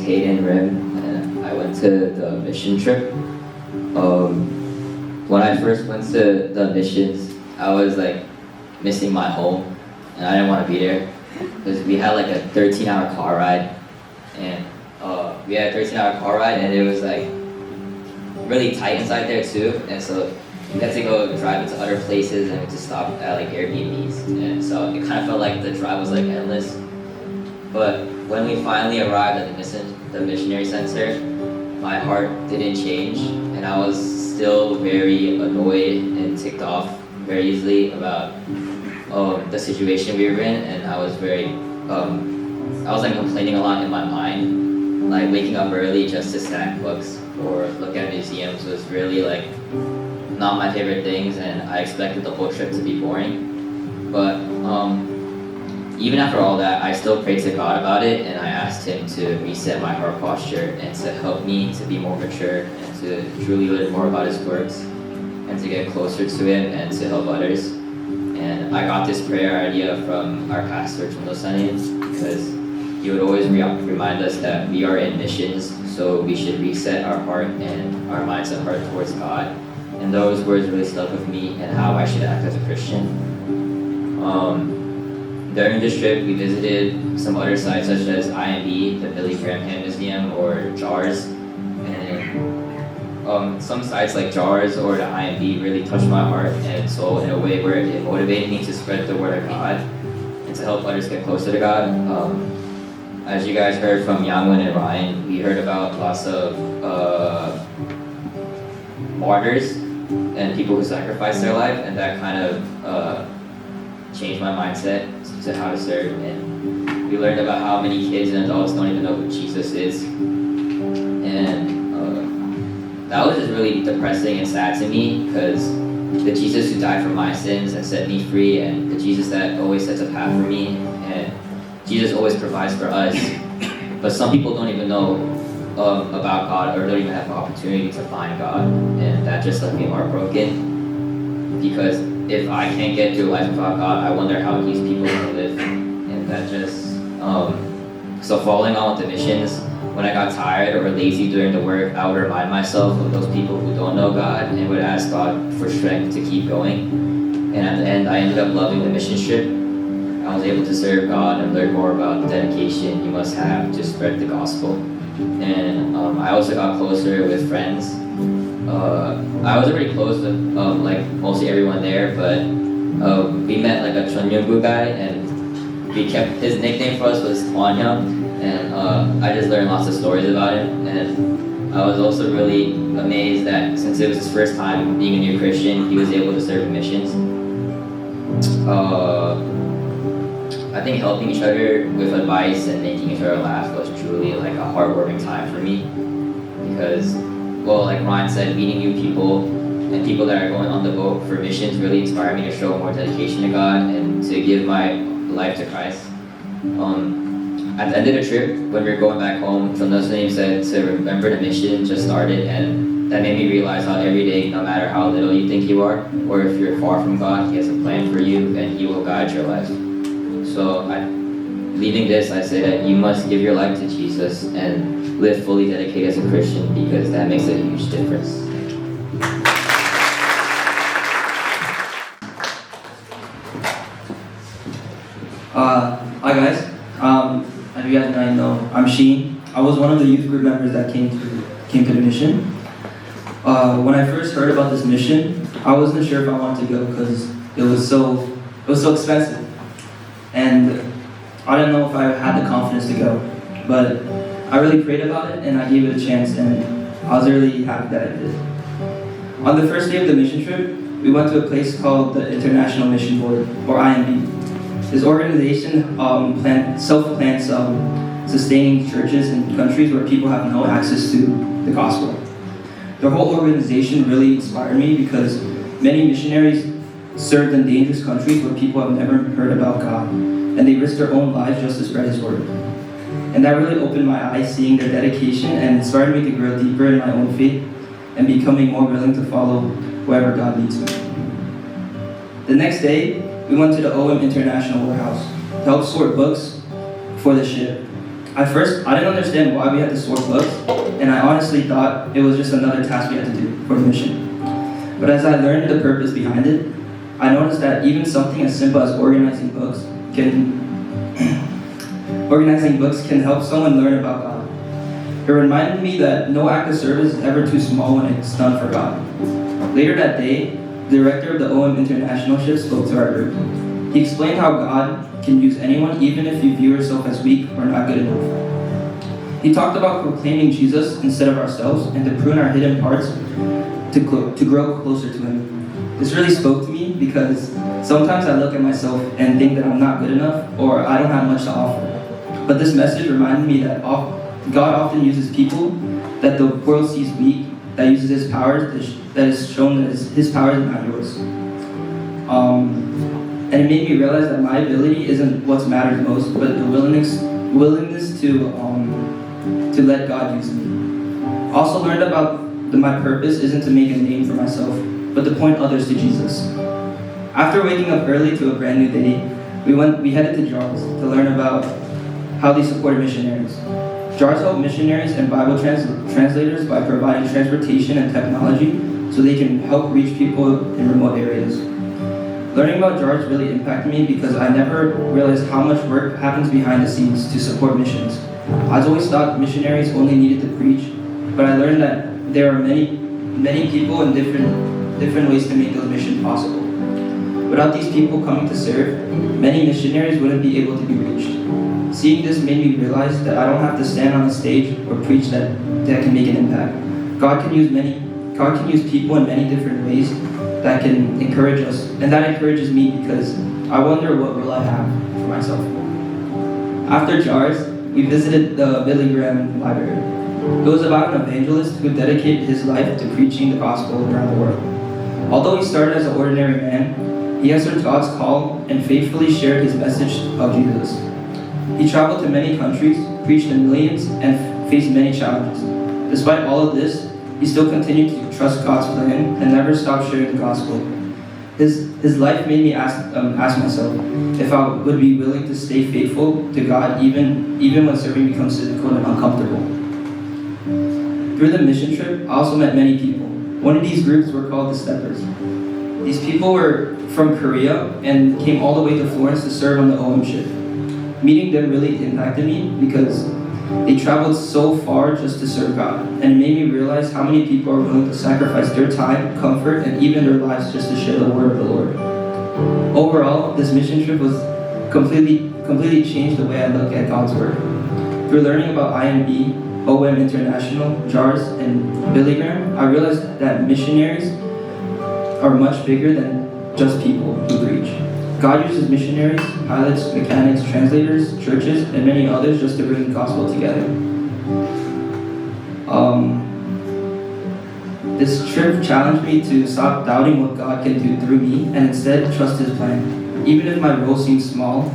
Hayden Rim, and I went to the mission trip. When I first went to the missions, I was like missing my home, and I didn't want to be there because we had like a 13-hour car ride, and it was like really tight inside there too, and so we had to go drive into other places and to stop at like Airbnbs, and so it kind of felt like the drive was like endless. But when we finally arrived at the missionary center, my heart didn't change, and I was still very annoyed and ticked off very easily about the situation we were in, and I was like complaining a lot in my mind, like waking up early just to stack books or look at museums was really like not my favorite things, and I expected the whole trip to be boring. But even after all that, I still prayed to God about it, and I asked Him to reset my heart posture and to help me to be more mature and to truly learn more about His works and to get closer to Him and to help others. And I got this prayer idea from our pastor, because he would always remind us that we are in missions, so we should reset our heart and our minds and heart towards God. And those words really stuck with me and how I should act as a Christian. During this trip, we visited some other sites such as IMB, the Billy Graham Museum, or JARS. And some sites like JARS or the IMB really touched my heart and soul in a way where it motivated me to spread the word of God and to help others get closer to God. As you guys heard from Yangwon and Ryan, we heard about lots of martyrs and people who sacrificed their life, and that kind of changed my mindset to how to serve. And we learned about how many kids and adults don't even know who Jesus is, and that was just really depressing and sad to me, because the Jesus who died for my sins and set me free, and the Jesus that always sets a path for me, and Jesus always provides for us, but some people don't even know about God or don't even have the opportunity to find God, and that just left me heartbroken, because if I can't get through life without God, I wonder how these people can live. And that just so following on with the missions, when I got tired or lazy during the work, I would remind myself of those people who don't know God and would ask God for strength to keep going. And at the end, I ended up loving the mission trip. I was able to serve God and learn more about the dedication you must have to spread the gospel. And I also got closer with friends. I was already close with like mostly everyone there, but we met like a Chonyogu guy, and his nickname for us was Hwanhyung, and I just learned lots of stories about him. And I was also really amazed that since it was his first time being a new Christian, he was able to serve in missions. I think helping each other with advice and making each other laugh was truly like a heartwarming time for me, because, well, like Ryan said, meeting new people and people that are going on the boat for missions really inspired me to show more dedication to God and to give my life to Christ. At the end of the trip, when we were going back home, Jonathan said to remember the mission just started, and that made me realize how every day, no matter how little you think you are, or if you're far from God, He has a plan for you and He will guide your life. So leaving this, I say that you must give your life to Jesus and live fully dedicated as a Christian, because that makes a huge difference. Hi guys. As you guys might know, I'm Shin. I was one of the youth group members that came to the mission. When I first heard about this mission, I wasn't sure if I wanted to go because it was so expensive, and I didn't know if I had the confidence to go. But I really prayed about it, and I gave it a chance, and I was really happy that I did. On the first day of the mission trip, we went to a place called the International Mission Board, or IMB. This organization self-plans sustaining churches in countries where people have no access to the gospel. The whole organization really inspired me because many missionaries served in dangerous countries where people have never heard about God, and they risked their own lives just to spread His word. And that really opened my eyes, seeing their dedication, and inspired me to grow deeper in my own faith and becoming more willing to follow wherever God leads me. The next day, we went to the OM International Warehouse to help sort books for the ship. At first, I didn't understand why we had to sort books, and I honestly thought it was just another task we had to do for the mission. But as I learned the purpose behind it, I noticed that even something as simple as organizing books can help someone learn about God. It reminded me that no act of service is ever too small when it's done for God. Later that day, the director of the OM International Ship spoke to our group. He explained how God can use anyone even if you view yourself as weak or not good enough. He talked about proclaiming Jesus instead of ourselves and to prune our hidden parts to grow closer to Him. This really spoke to me because sometimes I look at myself and think that I'm not good enough or I don't have much to offer. But this message reminded me that God often uses people that the world sees weak, that uses His powers, that is shown that His power is not yours. And it made me realize that my ability isn't what matters most, but the willingness to let God use me. I also learned about that my purpose isn't to make a name for myself, but to point others to Jesus. After waking up early to a brand new day, we headed to JARS to learn about how they support missionaries. JARS help missionaries and Bible translators by providing transportation and technology so they can help reach people in remote areas. Learning about JARS really impacted me because I never realized how much work happens behind the scenes to support missions. I always thought missionaries only needed to preach, but I learned that there are many people in different ways to make those missions possible. Without these people coming to serve, many missionaries wouldn't be able to be reached. Seeing this made me realize that I don't have to stand on a stage or preach that can make an impact. God can use people in many different ways that can encourage us, and that encourages me because I wonder what will I have for myself. After JARS, we visited the Billy Graham Library. It was about an evangelist who dedicated his life to preaching the gospel around the world. Although he started as an ordinary man, he answered God's call and faithfully shared his message of Jesus. He traveled to many countries, preached to millions, and faced many challenges. Despite all of this, he still continued to trust God's plan and never stopped sharing the gospel. His life made me ask myself if I would be willing to stay faithful to God even when serving becomes difficult and uncomfortable. Through the mission trip, I also met many people. One of these groups were called the Steppers. These people were from Korea and came all the way to Florence to serve on the OM ship. Meeting them really impacted me because they traveled so far just to serve God, and it made me realize how many people are willing to sacrifice their time, comfort, and even their lives just to share the word of the Lord. Overall, this mission trip was completely changed the way I look at God's word. Through learning about IMB, OM International, JARS, and Billy Graham, I realized that missionaries are much bigger than just people who preach. God uses missionaries, pilots, mechanics, translators, churches, and many others just to bring the gospel together. This trip challenged me to stop doubting what God can do through me and instead trust His plan. Even if my role seems small,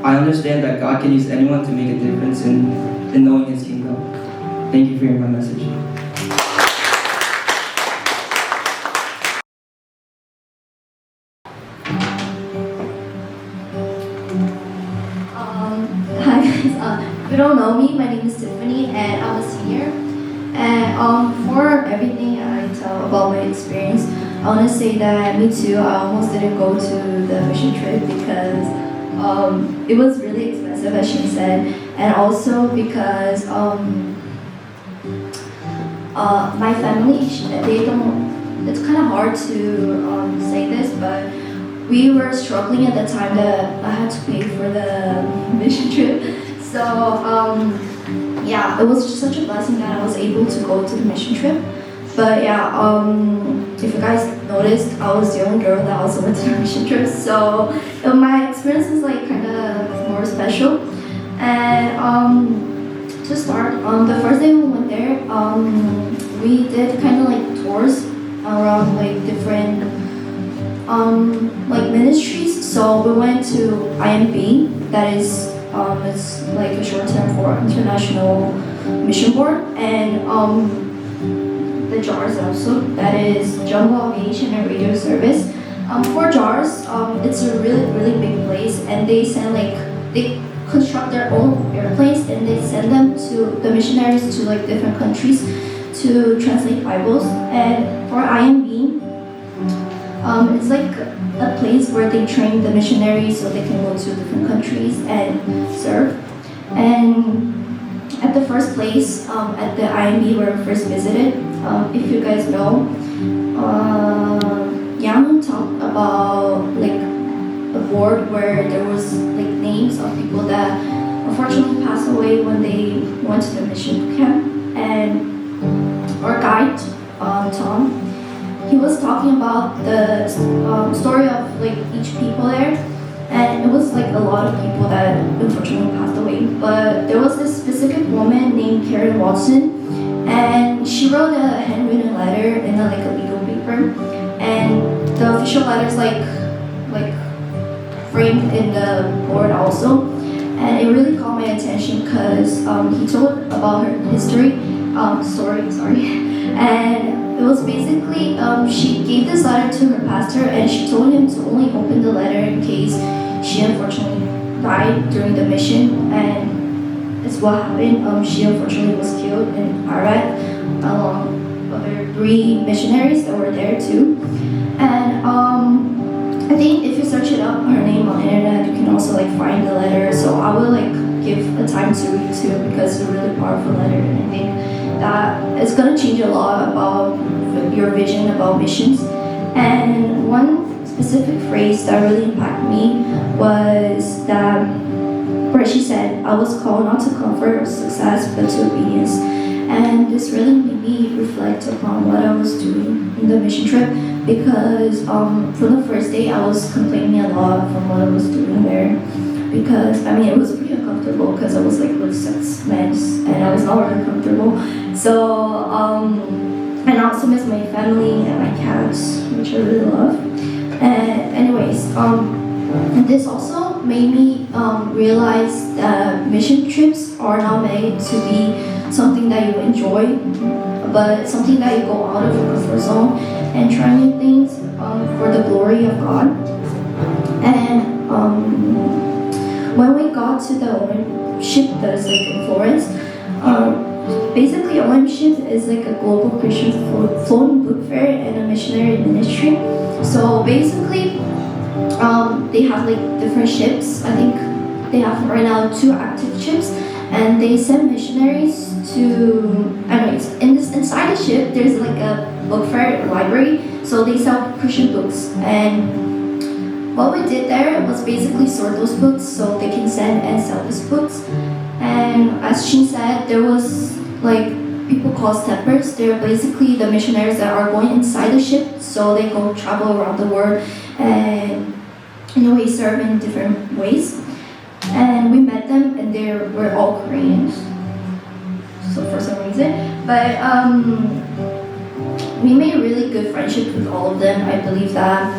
I understand that God can use anyone to make a difference in knowing His kingdom. Thank you for hearing my message. Hi guys, if you don't know me, my name is Tiffany and I'm a senior. And for everything I tell about my experience, I want to say that me too, I almost didn't go to the mission trip because it was really expensive, as Shin said, and also because my family, they don't, it's kind of hard to say this, but we were struggling at the time that I had to pay for the mission trip. So yeah, it was just such a blessing that I was able to go to the mission trip. But yeah, if you guys noticed, I was the only girl that also went to the mission trip. So my experience is like kind of more special. And to start, the first day we went there, we did kind of like tours around like different like ministries. So we went to IMB, that is it's like a short term for International Mission Board, and the JARS also, that is Jungle Aviation and Radio Service. For JARS, it's a really big place, and they send like construct their own airplanes and they send them to the missionaries to like different countries to translate Bibles. And for IMB, it's like a place where they train the missionaries so they can go to different countries and serve. And at the first place, at the IMB where we first visited, if you guys know, Yang talked about like a board where there was like names of people that unfortunately passed away when they went to the mission camp. And our guide, Tom, he was talking about the story of like each people there, and it was like a lot of people that unfortunately passed away. But there was this specific woman named Karen Watson, and she wrote a handwritten letter in like a legal paper, and the official letters like framed in the board also, and it really caught my attention because he told about her history, and it was basically she gave this letter to her pastor, and she told him to only open the letter in case she unfortunately died during the mission, and it's what happened. She unfortunately was killed in Iraq along other 3 missionaries that were there too. And I think if you search it up, her name on the internet, you can also like find the letter. So I will like give a time to read too because it's a really powerful letter, and I think that it's gonna change a lot about your vision about missions. And one specific phrase that really impacted me was that where she said, "I was called not to comfort or success, but to obedience." And this really made me reflect upon what I was doing in the mission trip, because from the first day I was complaining a lot from what I was doing there, because I mean it was pretty uncomfortable because I was like with 6 men and I was not really comfortable. So and I also miss my family and my cats, which I really love. And anyways, and this also made me realize that mission trips are not made to be something that you enjoy, but something that you go out of your comfort zone and try new things for the glory of God. And when we got to the OM ship that is like in Florence, basically OM ship is like a global Christian floating book fair and a missionary ministry. So basically, they have like different ships. I think they have right now 2 active ships, and they send missionaries to. Anyways, inside the ship, there's like a book fair library. So they sell Christian books, and what we did there was basically sort those books so they can send and sell these books. And as Shin said, there was like people called steppers. They're basically the missionaries that are going inside the ship, so they go travel around the world and serve in different ways. And we met them, and they were all Koreans. So for some reason, but we made a really good friendship with all of them. I believe that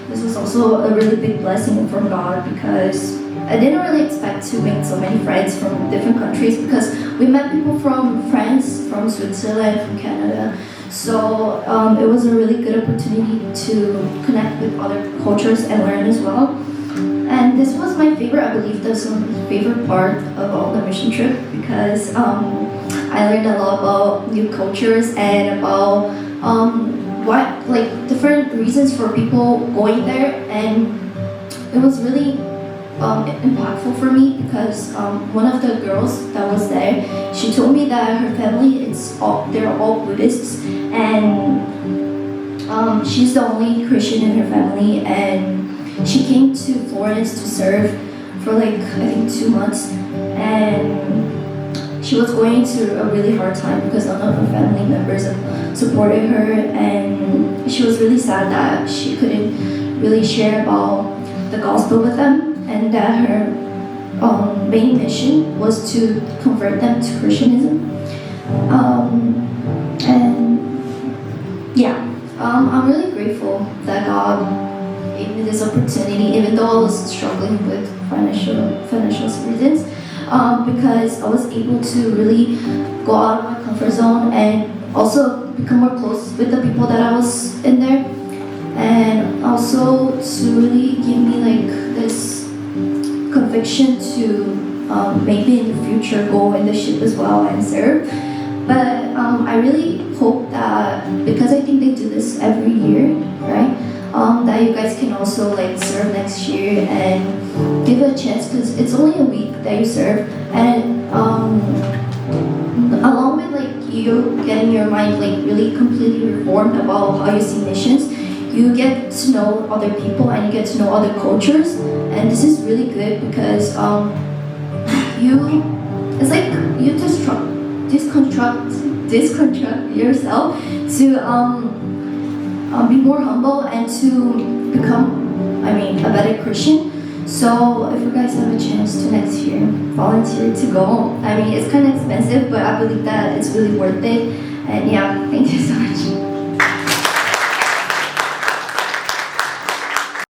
this was also a really big blessing from God, because I didn't really expect to make so many friends from different countries, because we met people from France, from Switzerland, from Canada. So it was a really good opportunity to connect with other cultures and learn as well. And this was my favorite, I believe this was my favorite part of all the mission trip, because I learned a lot about new cultures and about what like different reasons for people going there, and it was really impactful for me, because one of the girls that was there, she told me that her family they're all Buddhists, and she's the only Christian in her family, and she came to Florence to serve for like I think 2 months, and she was going through a really hard time because none of her family members supported her, and she was really sad that she couldn't really share about the gospel with them, and that her main mission was to convert them to Christianism. And yeah, I'm really grateful that God gave me this opportunity, even though I was struggling with financial reasons, because I was able to really go out of my comfort zone and also become more close with the people that I was in there, and also to really give me like this conviction to maybe in the future go in the ship as well and serve. But I really hope that, because I think they do this every year, right? That you guys can also like serve next year and give it a chance, because it's only a week that you serve, and along with like you getting your mind like really completely reformed about how you see missions, you get to know other people and you get to know other cultures, and this is really good because it's like you disconstruct yourself to be more humble and to become, a better Christian. So if you guys have a chance to next year volunteer to go, it's kind of expensive, but I believe that it's really worth it. And yeah, thank you so much.